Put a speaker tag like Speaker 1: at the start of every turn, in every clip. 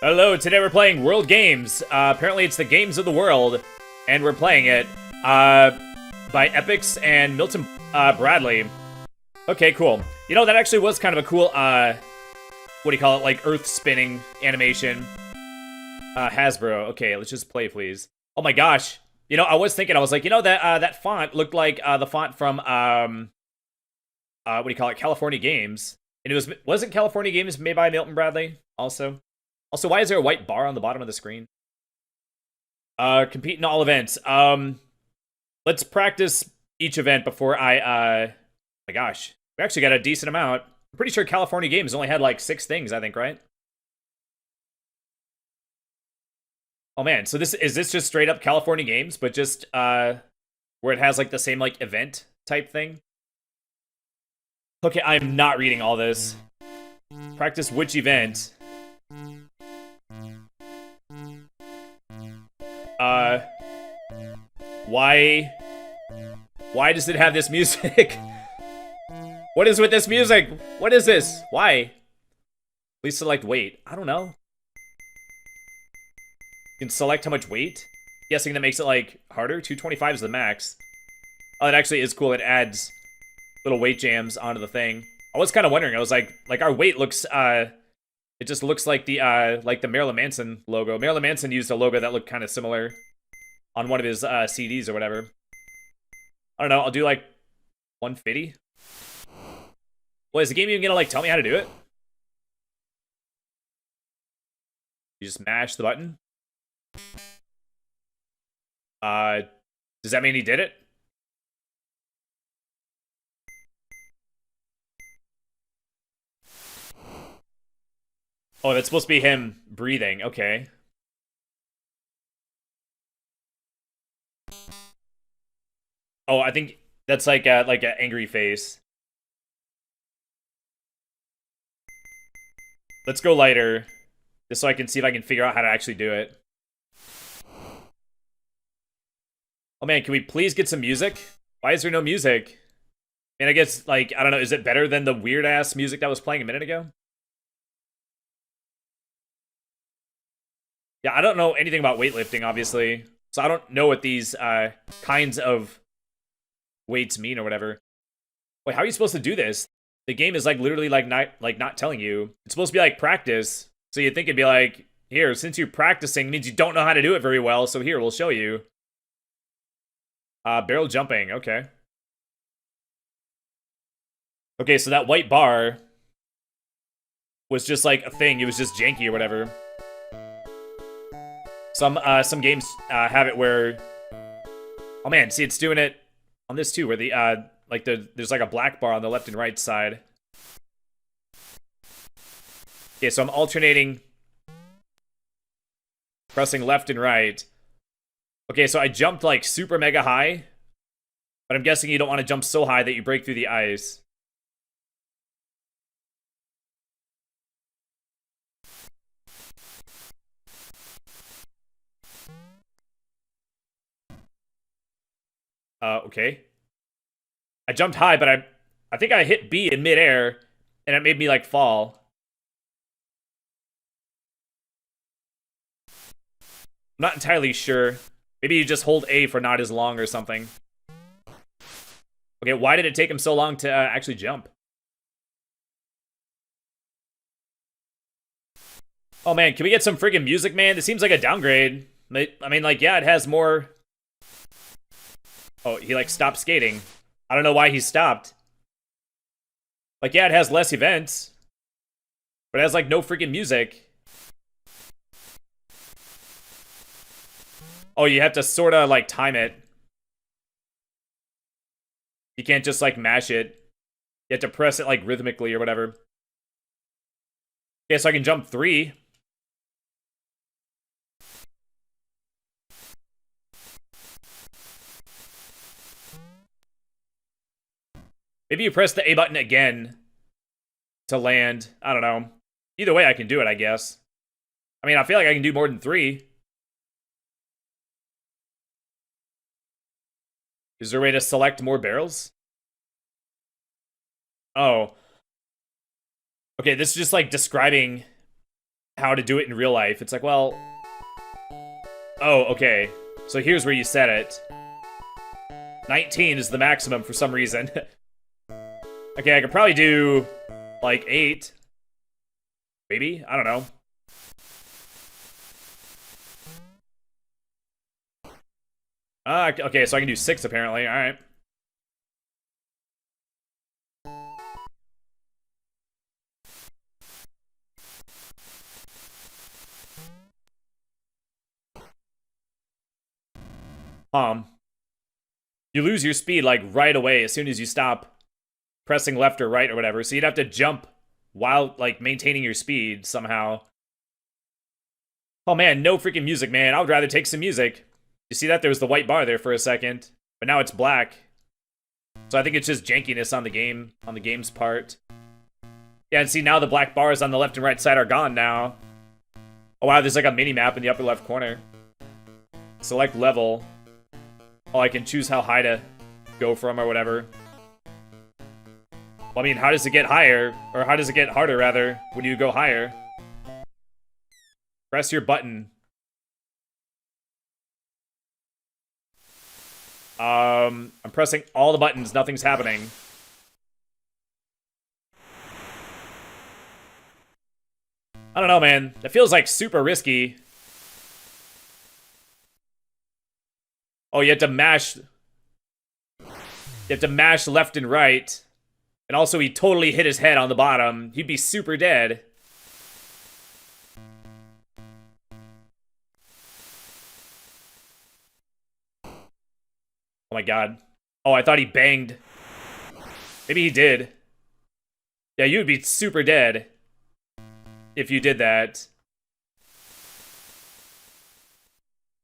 Speaker 1: Hello, today we're playing World Games. Apparently it's the Games of the World, and we're playing it by Epics and Milton Bradley. Okay, cool. You know, that actually was kind of a cool, what do you call it, like earth spinning animation. Hasbro. Okay, let's just play, please. Oh my gosh. You know, I was thinking, I was like, you know, that font looked like the font from, what do you call it, California Games. And it wasn't California Games made by Milton Bradley, also? Also, why is there a white bar on the bottom of the screen? Compete in all events. Let's practice each event before my gosh. We actually got a decent amount. I'm pretty sure California Games only had like 6 things, I think, right? Oh man, so is this just straight up California Games, but just, where it has like the same like event type thing? Okay, I'm not reading all this. Practice which event? Why does it have this music? What is with this music? What is this? Why? Please select weight. I don't know. You can select how much weight? Guessing that makes it, like, harder? 225 is the max. Oh, it actually is cool. It adds little weight jams onto the thing. I was kind of wondering. I was like, our weight looks, it just looks like the Marilyn Manson logo. Marilyn Manson used a logo that looked kind of similar on one of his, CDs or whatever. I don't know. I'll do, like, 150. Well, is the game even gonna, like, tell me how to do it? You just mash the button? Does that mean he did it? Oh, that's supposed to be him breathing. Okay. Oh, I think that's like an angry face. Let's go lighter, just so I can see if I can figure out how to actually do it. Oh man, can we please get some music? Why is there no music? And I guess, like, I don't know, is it better than the weird-ass music that was playing a minute ago? Yeah, I don't know anything about weightlifting, obviously. So I don't know what these kinds of weights mean or whatever. Wait, how are you supposed to do this? The game is, like, literally, like, not telling you. It's supposed to be, like, practice. So you'd think it'd be like, here, since you're practicing, means you don't know how to do it very well, so here, we'll show you. Barrel jumping, okay. Okay, so that white bar was just, like, a thing. It was just janky or whatever. Some games have it where... Oh man, see, it's doing it on this too, where the, there's like a black bar on the left and right side. Okay, so I'm alternating, pressing left and right. Okay, so I jumped like super mega high, but I'm guessing you don't want to jump so high that you break through the ice. Okay. I jumped high, but I think I hit B in midair, and it made me like fall. I'm not entirely sure. Maybe you just hold A for not as long or something. Okay, why did it take him so long to actually jump? Oh man, can we get some friggin' music, man? This seems like a downgrade. I mean, like, yeah, it has more... Oh, he, like, stopped skating. I don't know why he stopped. Like, yeah, it has less events. But it has, like, no freaking music. Oh, you have to sort of, like, time it. You can't just, like, mash it. You have to press it, like, rhythmically or whatever. Okay, so I can jump 3. Maybe you press the A button again to land. I don't know. Either way, I can do it, I guess. I mean, I feel like I can do more than 3. Is there a way to select more barrels? Oh. Okay, this is just like describing how to do it in real life. It's like, well... Oh, okay. So here's where you set it. 19 is the maximum for some reason. Okay, I could probably do, like, 8. Maybe? I don't know. Okay, so I can do 6 apparently. Alright. You lose your speed, like, right away as soon as you stop pressing left or right or whatever. So you'd have to jump while, like, maintaining your speed somehow. Oh man, no freaking music, man. I would rather take some music. You see that? There was the white bar there for a second, but now it's black. So I think it's just jankiness on the game's part. Yeah, and see, now the black bars on the left and right side are gone now. Oh wow, there's like a mini-map in the upper left corner. Select level. Oh, I can choose how high to go from or whatever. Well, I mean, how does it get higher? Or how does it get harder, rather, when you go higher? Press your button. I'm pressing all the buttons. Nothing's happening. I don't know, man. That feels like super risky. Oh, you have to mash... You have to mash left and right. And also, he totally hit his head on the bottom. He'd be super dead. Oh my god. Oh, I thought he banged. Maybe he did. Yeah, you would be super dead if you did that.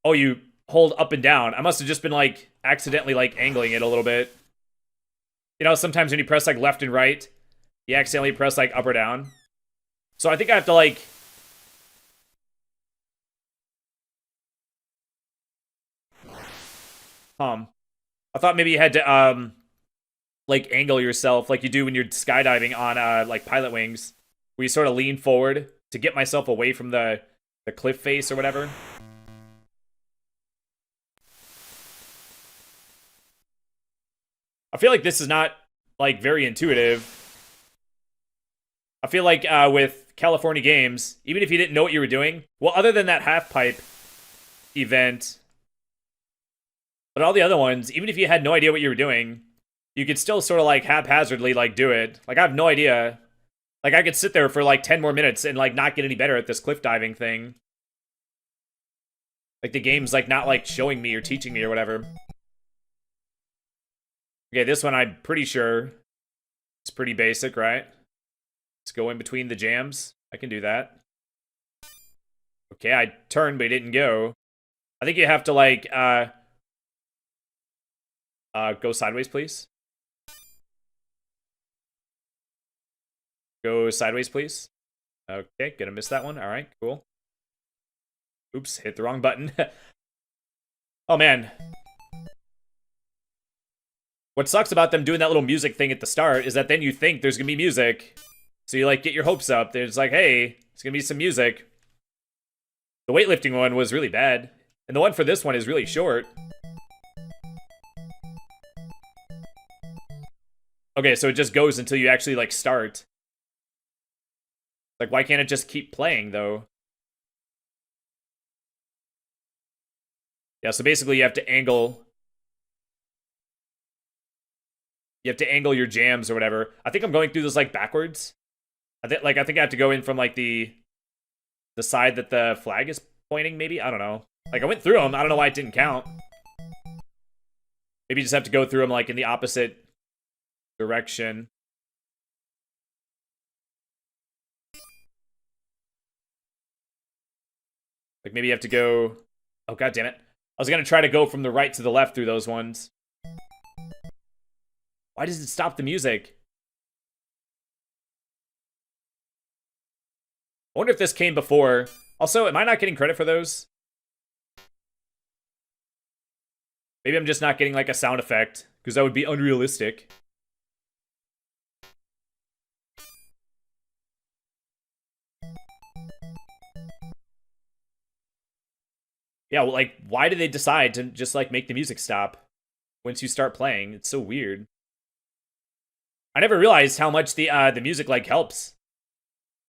Speaker 1: Oh, you hold up and down. I must have just been, like, accidentally, like, angling it a little bit. You know, sometimes when you press, like, left and right, you accidentally press, like, up or down. So I think I have to, like... I thought maybe you had to, like, angle yourself like you do when you're skydiving on, like, pilot wings. Where you sort of lean forward to get myself away from the cliff face or whatever. I feel like this is not, like, very intuitive. I feel like, with California games, even if you didn't know what you were doing, well, other than that half-pipe event, but all the other ones, even if you had no idea what you were doing, you could still sort of, like, haphazardly, like, do it. Like, I have no idea. Like, I could sit there for, like, 10 more minutes and, like, not get any better at this cliff diving thing. Like, the game's, like, not, like, showing me or teaching me or whatever. Okay, this one I'm pretty sure it's pretty basic, right? Let's go in between the jams. I can do that. Okay, I turned, but it didn't go. I think you have to, like, go sideways, please. Go sideways, please. Okay, gonna miss that one. All right, cool. Oops, hit the wrong button. Oh, man. What sucks about them doing that little music thing at the start is that then you think there's gonna be music. So you, like, get your hopes up. There's like, hey, it's gonna be some music. The weightlifting one was really bad. And the one for this one is really short. Okay, so it just goes until you actually, like, start. Like, why can't it just keep playing, though? Yeah, so basically you have to angle... You have to angle your jams or whatever. I think I'm going through this, like, backwards. I think I have to go in from, like, the side that the flag is pointing, maybe? I don't know. Like, I went through them. I don't know why it didn't count. Maybe you just have to go through them, like, in the opposite direction. Like, maybe you have to go... Oh, god damn it. I was gonna try to go from the right to the left through those ones. Why does it stop the music? I wonder if this came before. Also, am I not getting credit for those? Maybe I'm just not getting, like, a sound effect, because that would be unrealistic. Yeah, well, like, why did they decide to just, like, make the music stop once you start playing? It's so weird. I never realized how much the music, like, helps.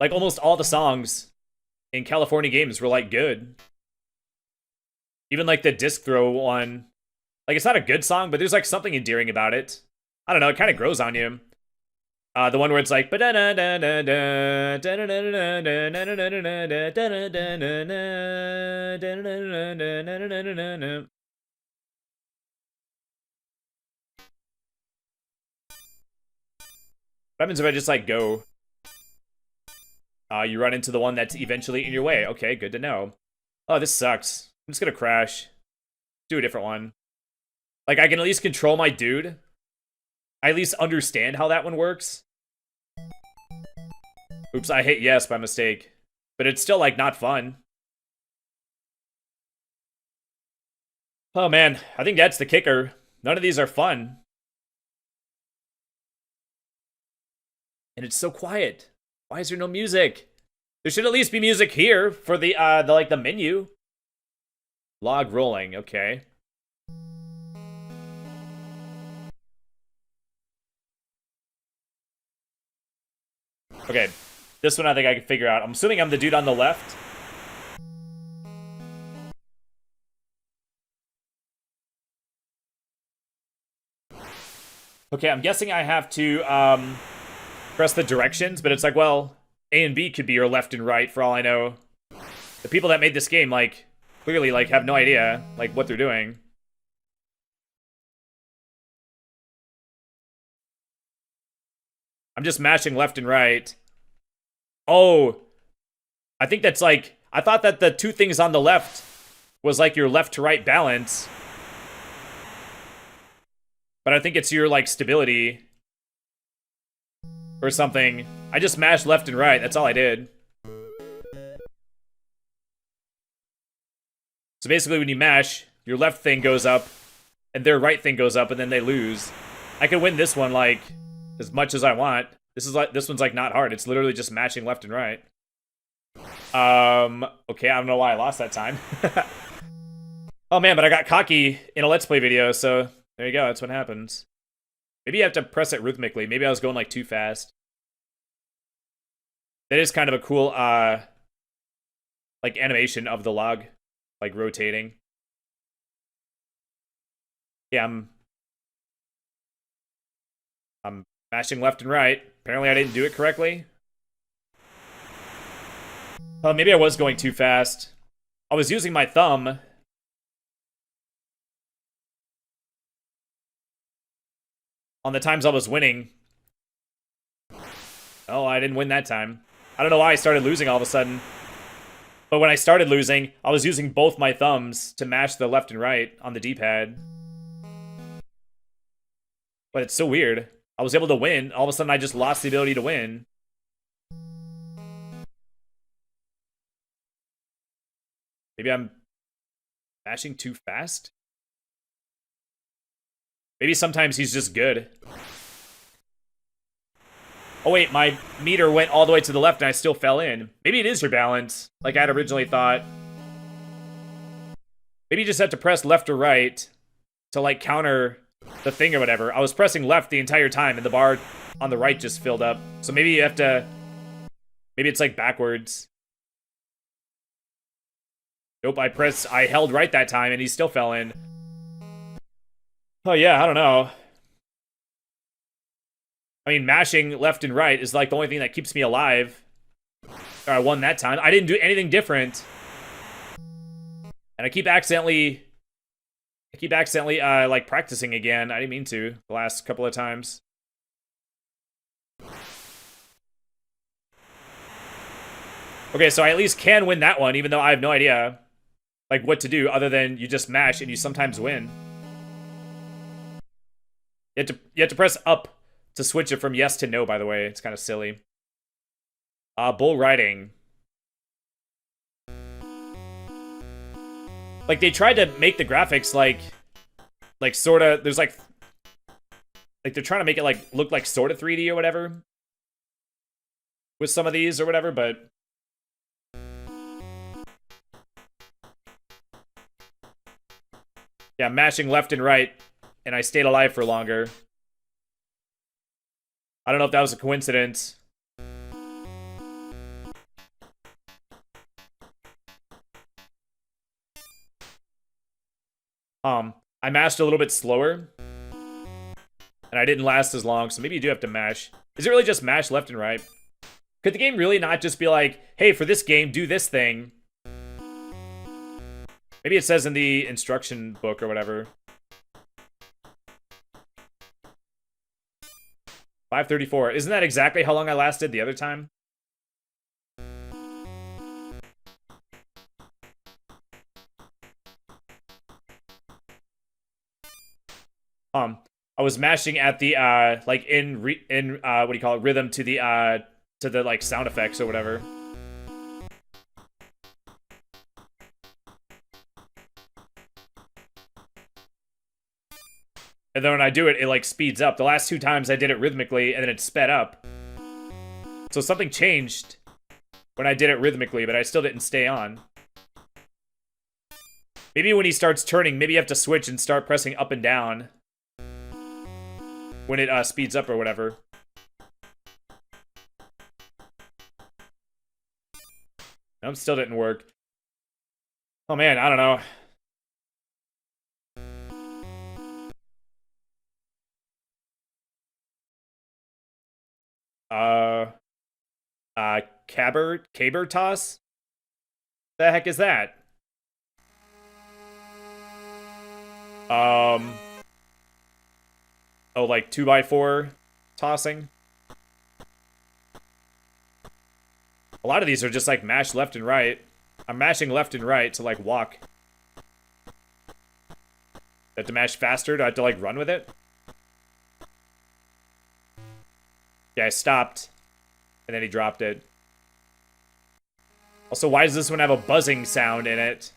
Speaker 1: Like, almost all the songs in California games were, like, good. Even, like, the disc throw one. Like, it's not a good song, but there's, like, something endearing about it. I don't know, it kind of grows on you. The one where it's like... What happens if I just, like, go? You run into the one that's eventually in your way. Okay, good to know. Oh, this sucks. I'm just gonna crash. Do a different one. Like, I can at least control my dude. I at least understand how that one works. Oops, I hit yes by mistake. But it's still, like, not fun. Oh, man. I think that's the kicker. None of these are fun. And it's so quiet. Why is there no music? There should at least be music here for the menu. Log rolling, okay. Okay, this one I think I can figure out. I'm assuming I'm the dude on the left. Okay, I'm guessing I have to press the directions, but it's like, well, A and B could be your left and right for all I know. The people that made this game, like, clearly, like, have no idea, like, what they're doing. I'm just mashing left and right. Oh, I think that's like, I thought that the two things on the left was like your left to right balance. But I think it's your, like, stability or something. I just mashed left and right, that's all I did. So basically when you mash, your left thing goes up and their right thing goes up and then they lose. I can win this one, like, as much as I want. This one's like not hard. It's literally just matching left and right. Okay, I don't know why I lost that time. Oh man, but I got cocky in a Let's Play video, so there you go, that's what happens. Maybe you have to press it rhythmically. Maybe I was going like too fast. That is kind of a cool like animation of the log, like rotating. Yeah, I'm mashing left and right. Apparently I didn't do it correctly. Maybe I was going too fast. I was using my thumb. On the times I was winning. Oh, I didn't win that time. I don't know why I started losing all of a sudden. But when I started losing, I was using both my thumbs to mash the left and right on the D-pad. But it's so weird. I was able to win. All of a sudden, I just lost the ability to win. Maybe I'm mashing too fast? Maybe sometimes he's just good. Oh wait, my meter went all the way to the left and I still fell in. Maybe it is your balance, like I had originally thought. Maybe you just have to press left or right to, like, counter the thing or whatever. I was pressing left the entire time and the bar on the right just filled up. So maybe you have to... Maybe it's, like, backwards. Nope, I held right that time and he still fell in. Oh yeah, I don't know. I mean, mashing left and right is, like, the only thing that keeps me alive. I won that time. I didn't do anything different. And I keep accidentally, like, practicing again. I didn't mean to the last couple of times. Okay, so I at least can win that one, even though I have no idea, like, what to do other than you just mash and you sometimes win. You have to press up to switch it from yes to no, by the way. It's kind of silly. Bull riding. Like, they tried to make the graphics, like sort of, there's, like, they're trying to make it, like, look like sort of 3D or whatever. With some of these or whatever, but... Yeah, mashing left and right, and I stayed alive for longer. I don't know if that was a coincidence. I mashed a little bit slower, and I didn't last as long, so maybe you do have to mash. Is it really just mash left and right? Could the game really not just be like, hey, for this game, do this thing? Maybe it says in the instruction book or whatever. 534. Isn't that exactly how long I lasted the other time? I was mashing at the like in what do you call it, rhythm to the like sound effects or whatever. And then when I do it, it like speeds up. The last two times I did it rhythmically and then it sped up. So something changed when I did it rhythmically, but I still didn't stay on. Maybe when he starts turning, maybe you have to switch and start pressing up and down when it speeds up or whatever. Nope, still didn't work. Oh man, I don't know. Caber toss? The heck is that? Oh, like 2x4 tossing? A lot of these are just like mash left and right. I'm mashing left and right to like walk. Do I have to mash faster? Do I have to like run with it? Yeah, I stopped. And then he dropped it. Also, why does this one have a buzzing sound in it?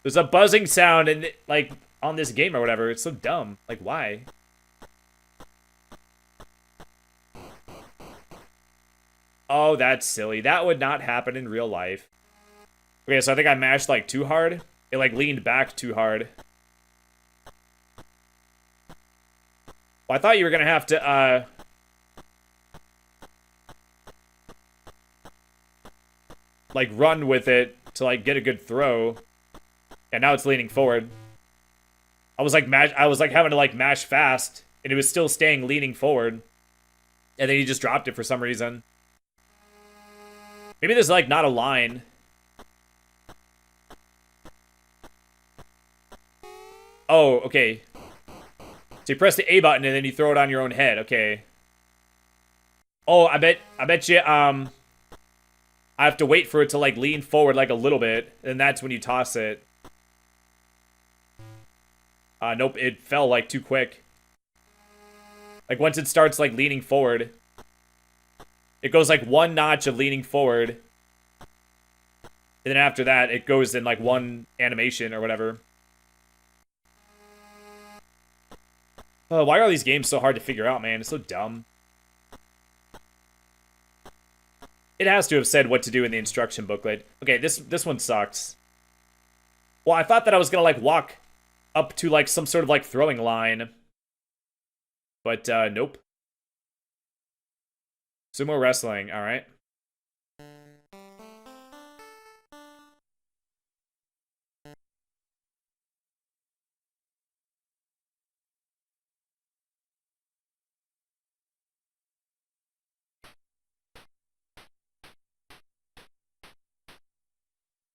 Speaker 1: There's a buzzing sound in, like, on this game or whatever. It's so dumb. Like, why? Oh, that's silly. That would not happen in real life. Okay, so I think I mashed, like, too hard. It, like, leaned back too hard. Well, I thought you were gonna have to, like, run with it to, like, get a good throw. And now it's leaning forward. I was like having to like mash fast, and it was still staying leaning forward. And then he just dropped it for some reason. Maybe there's like not a line. Oh, okay. So you press the A button and then you throw it on your own head. Okay. Oh, I bet you I have to wait for it to like lean forward like a little bit, and that's when you toss it. Nope, it fell like too quick. Like once it starts like leaning forward, it goes like one notch of leaning forward. And then after that, it goes in like one animation or whatever. Why are these games so hard to figure out, man? It's so dumb. It has to have said what to do in the instruction booklet. Okay, this one sucks. Well, I thought that I was gonna like walk up to like some sort of like throwing line. But nope. Sumo wrestling, alright.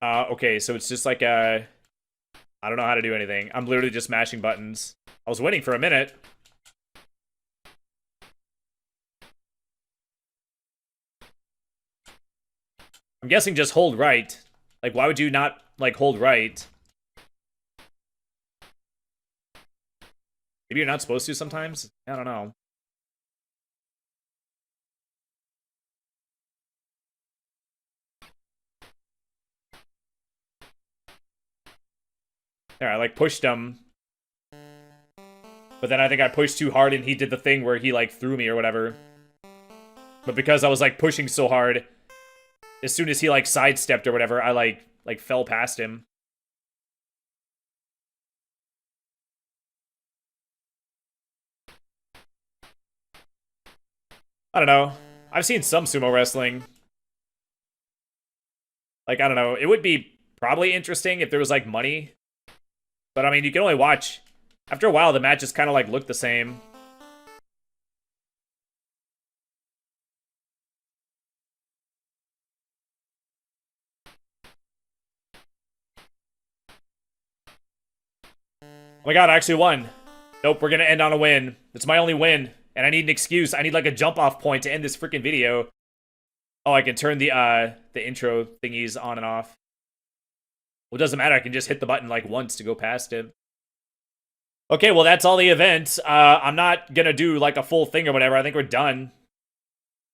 Speaker 1: Okay, so it's just like a... I don't know how to do anything. I'm literally just mashing buttons. I was winning for a minute. I'm guessing just hold right. Like, why would you not, like, hold right? Maybe you're not supposed to sometimes? I don't know. There, I, like, pushed him. But then I think I pushed too hard and he did the thing where he, like, threw me or whatever. But because I was, like, pushing so hard, as soon as he, like, sidestepped or whatever, I, like fell past him. I don't know. I've seen some sumo wrestling. Like, I don't know. It would be probably interesting if there was, like, money. But, I mean, you can only watch. After a while, the matches kind of, like, look the same. Oh my god, I actually won. Nope, we're gonna end on a win. It's my only win. And I need an excuse. I need, like, a jump-off point to end this freaking video. Oh, I can turn the intro thingies on and off. Well, it doesn't matter. I can just hit the button, like, once to go past him. Okay, well, that's all the events. I'm not gonna do, like, a full thing or whatever. I think we're done.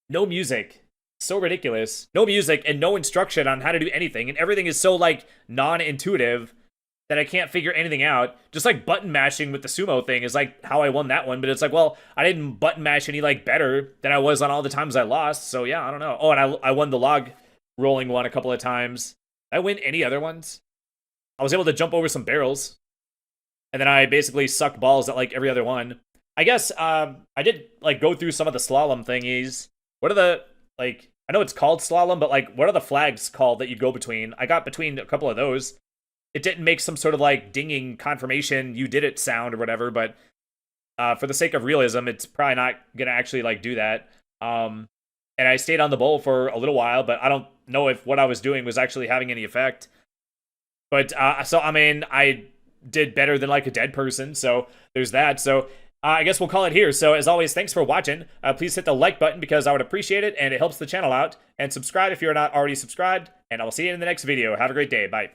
Speaker 1: No music. So ridiculous. No music and no instruction on how to do anything. And everything is so, like, non-intuitive that I can't figure anything out. Just, like, button mashing with the sumo thing is, like, how I won that one. But it's like, well, I didn't button mash any, like, better than I was on all the times I lost. So, yeah, I don't know. Oh, and I won the log rolling one a couple of times. Did I win any other ones? I was able to jump over some barrels. And then I basically sucked balls at, like, every other one. I guess, I did, like, go through some of the slalom thingies. What are the, like, I know it's called slalom, but, like, what are the flags called that you go between? I got between a couple of those. It didn't make some sort of, like, dinging confirmation you did it sound or whatever, but for the sake of realism, it's probably not gonna actually, like, do that. And I stayed on the bowl for a little while, but I don't know if what I was doing was actually having any effect. But, so, I mean, I did better than, like, a dead person, so there's that. So, I guess we'll call it here. So, as always, thanks for watching. Please hit the like button because I would appreciate it, and it helps the channel out. And subscribe if you're not already subscribed, and I'll see you in the next video. Have a great day. Bye.